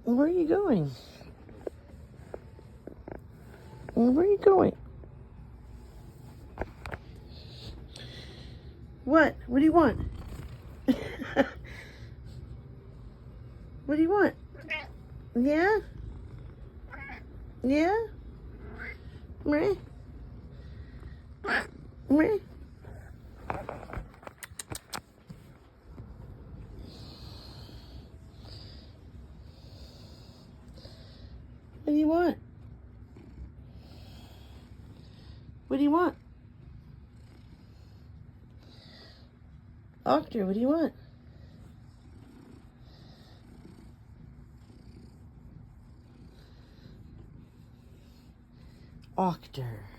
Where are you going? Where are you going? What? What do you want? What do you want? Yeah? Yeah? Meh? Meh? What do you want? What do you want? Octor, what do you want? Octor.